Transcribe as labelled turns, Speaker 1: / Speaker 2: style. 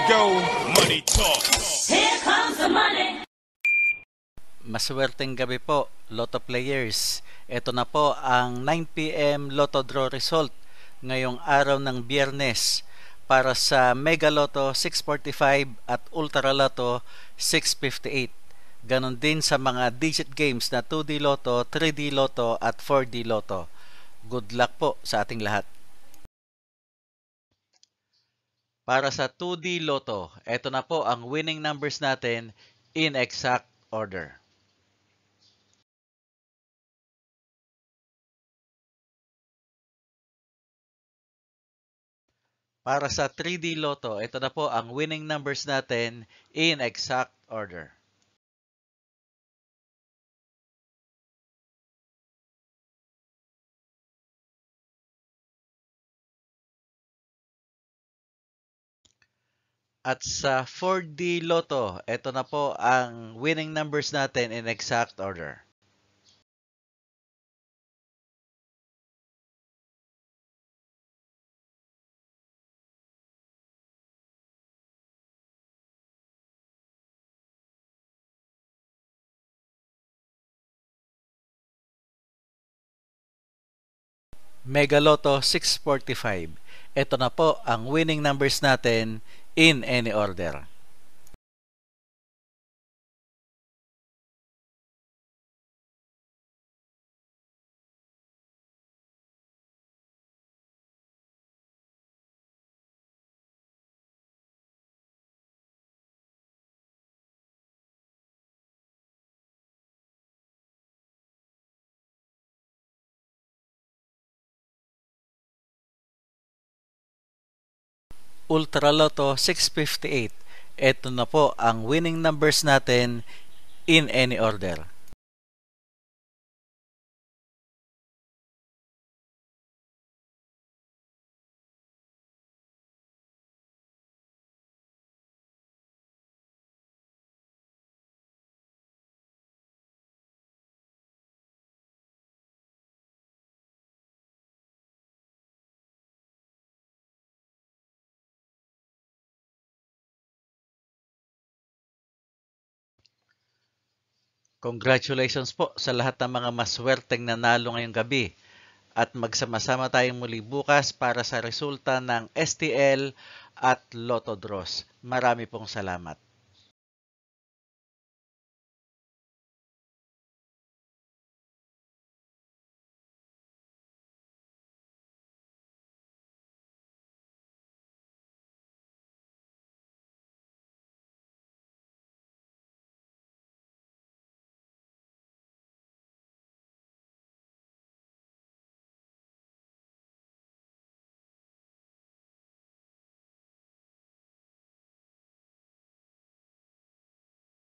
Speaker 1: go, money talk.
Speaker 2: Here comes the money.
Speaker 3: Maswerteng gabi po, Lotto players. Ito na po ang 9 PM Lotto draw result ngayong araw ng Biyernes para sa Mega Lotto 645 at Ultra Lotto 658. Ganon din sa mga digit games na 2D Lotto, 3D Lotto at 4D Lotto. Good luck po sa ating lahat. Para sa 2D Lotto, ito na po ang winning numbers natin in exact order. Para sa 3D Lotto, ito na po ang winning numbers natin in exact order. At sa 4D Lotto, ito na po ang winning numbers natin in exact order. Mega Lotto 645. Ito na po ang winning numbers natin in any order. Ultra Lotto 658. Ito na po ang winning numbers natin in any order. Congratulations po sa lahat ng mga maswerteng nanalo ngayong gabi at magsama-sama tayong muli bukas para sa resulta ng STL at Lotto Draws. Marami pong salamat.